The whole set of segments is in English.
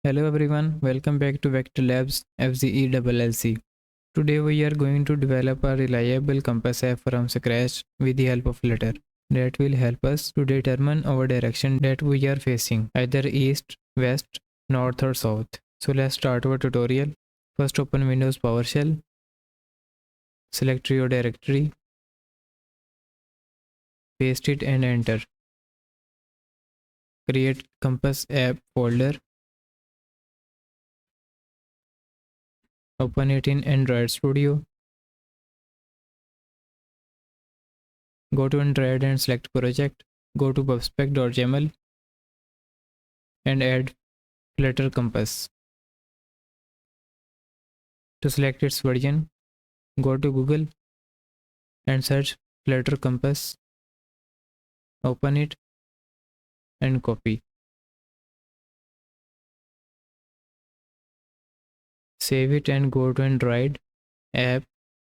Hello everyone, welcome back to Vector Labz FZE LLC. Today we are going to develop a reliable compass app from scratch with the help of Flutter that will help us to determine our direction that we are facing, either east, west, north or south. So let's start our tutorial. First open Windows PowerShell, select your directory, paste it and enter. Create compass app folder. Open it in Android Studio. Go to Android and select project. Go to pubspec.yaml and add Flutter compass. To select its version, go to Google and search Flutter compass. Open it and copy. Save it and go to Android app,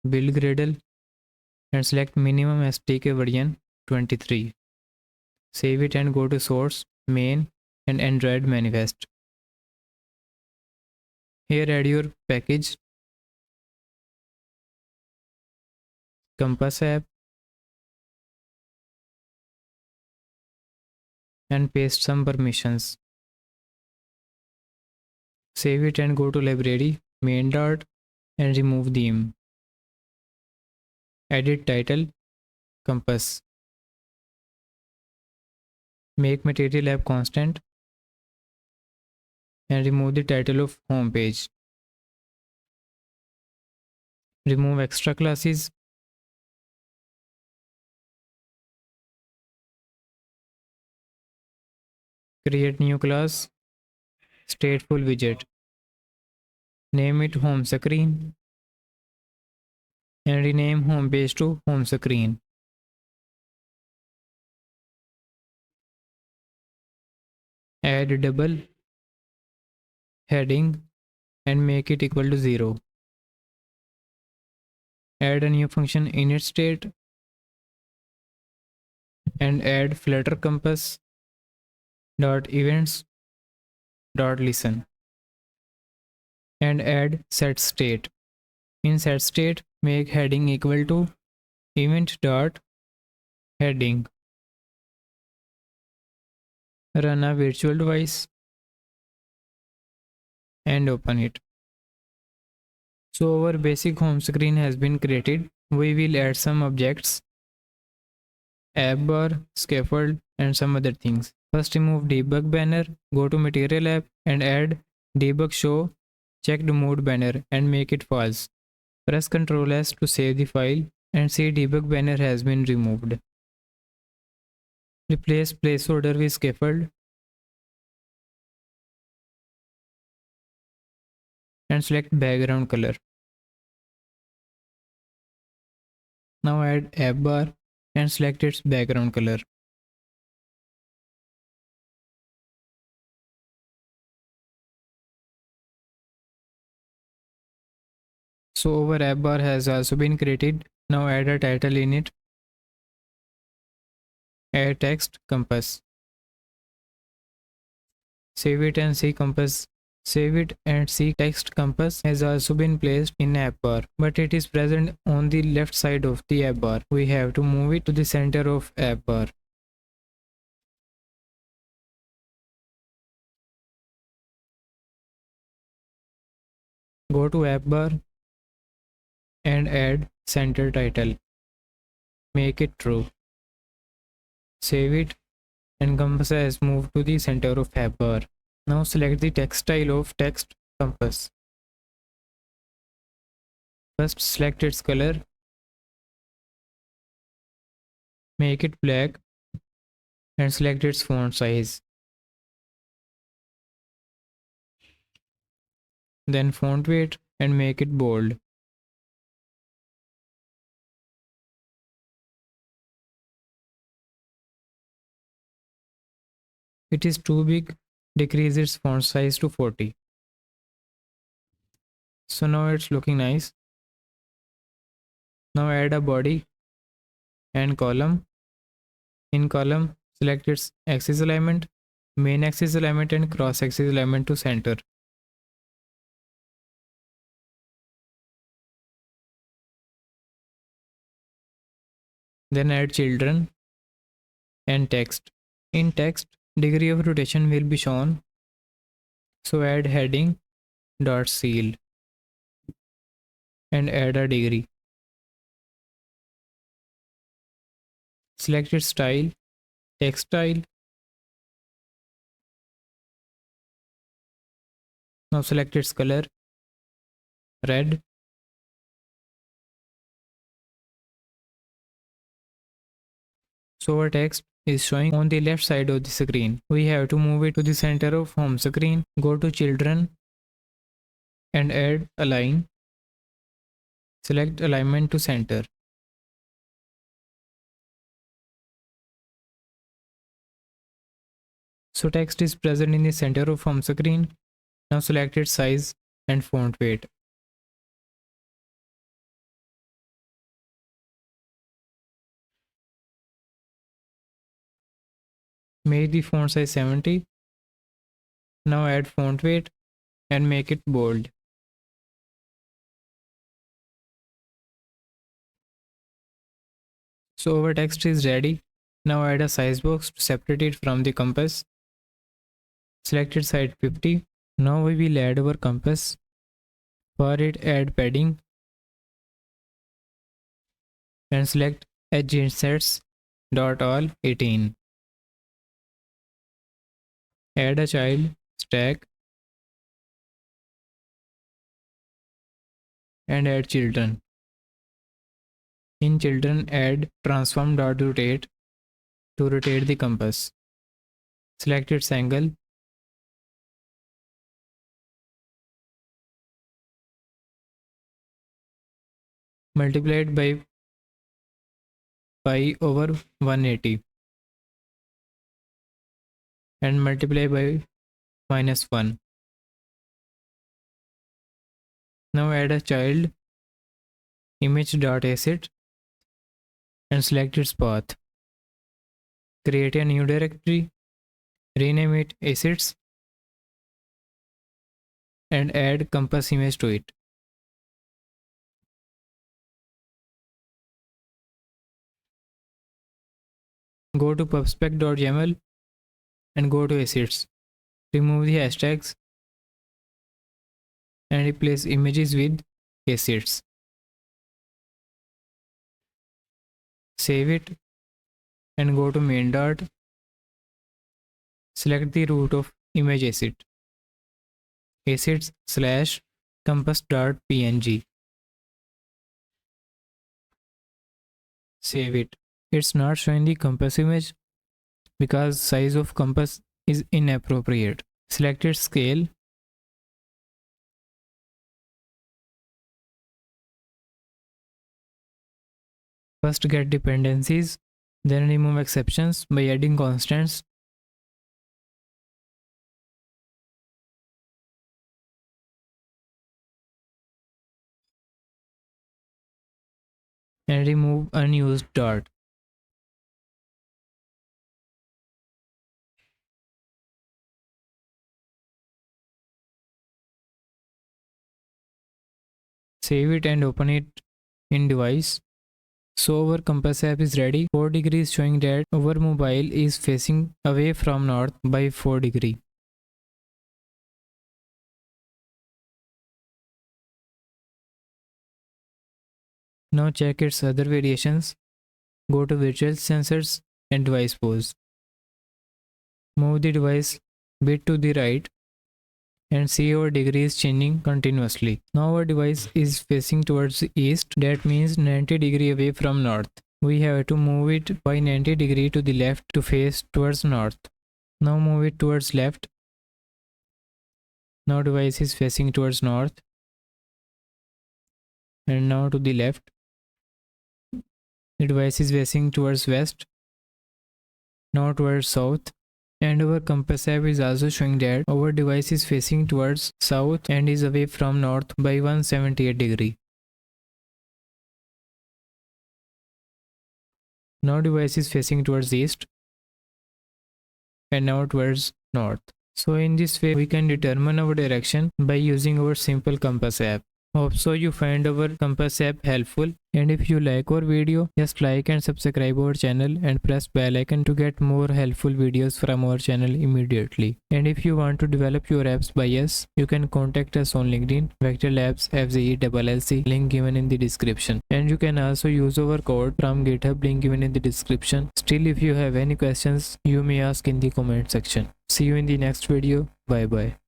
build Gradle and select minimum SDK version 23. Save it and go to source, main and Android manifest. Here add your package, compass app and paste some permissions. Save it and go to library, main dart and remove theme. Edit title, compass. Make material app constant and remove the title of home page. Remove extra classes. Create new class, stateful widget. Name it home screen and rename home page to home screen. Add double heading and make it equal to 0. Add a new function init state and add flutter compass dot events dot listen and add set state. In set state, make heading equal to event dot heading. Run a virtual device and open it. So our basic home screen has been created. We will add some objects, app bar, scaffold and some other things. First remove debug banner, go to material app and add debug show checked mode banner and make it false. Press Ctrl S to save the file and see debug banner has been removed. Replace placeholder with scaffold and select background color. Now add app bar and select its background color. So our app bar has also been created. Now add a title in it. Add text compass. Save it and see compass. Save it and see text compass has also been placed in app bar, but it is present on the left side of the app bar. We have to move it to the center of app bar. Go to app bar and add center title. Make it true. Save it and compass has moved to the center of app bar. Now select the text style of text compass. First select its color. Make it black and select its font size. Then font weight and make it bold. It is too big, decrease its font size to 40. So now it's looking nice. Now add a body and column. In column, select its axis alignment main axis alignment and cross axis alignment to center. Then add children and text. In text, degree of rotation will be shown. So add heading dot seal and add a degree. Select its style, text style. Now select its color, red. So our text is showing on the left side of the screen. We have to move it to the center of home screen. Go to children and add align. Select alignment to center. So text is present in the center of home screen. Now select its size and font weight. Make the font size 70. Now add font weight and make it bold. So our text is ready. Now add a size box to separate it from the compass. Select its height 50. Now we will add our compass. For it, add padding and select edge insets dot all 18. Add a child stack and add children. In children, add transform dot rotate to rotate the compass. Select its angle. Multiply it by pi over 180 and multiply by -1. Now add a child image.asset and select its path. Create a new directory, rename it assets and add compass image to it. Go to pubspec.yaml and go to assets. Remove the hashtags and replace images with assets. Save it and go to main dot. Select the root of image asset. Assets slash compass.png. Save it. It's not showing the compass image because size of compass is inappropriate. Select its scale. First get dependencies, then remove exceptions by adding constants. And remove unused dot. Save it and open it in device. So our compass app is ready. 4 degrees showing that our mobile is facing away from north by 4 degrees. Now check its other variations. Go to virtual sensors and device pose. Move the device bit to the right and see our degree is changing continuously. Now our device is facing towards the east, that means 90 degree away from north. We have to move it by 90 degree to the left to face towards north. Now move it towards left. Now device is facing towards north. And now to the left. The device is facing towards west. Now towards south. And our compass app is also showing that our device is facing towards south and is away from north by 178 degree. Now device is facing towards east and now towards north. So in this way we can determine our direction by using our simple compass app. Hope so you find our compass app helpful, and if you like our video, just like and subscribe our channel and press bell icon to get more helpful videos from our channel immediately. And if you want to develop your apps by us, you can contact us on LinkedIn, Vector Labz FZE LLC, link given in the description. And you can also use our code from GitHub, link given in the description. Still, if you have any questions, you may ask in the comment section. See you in the next video. Bye bye.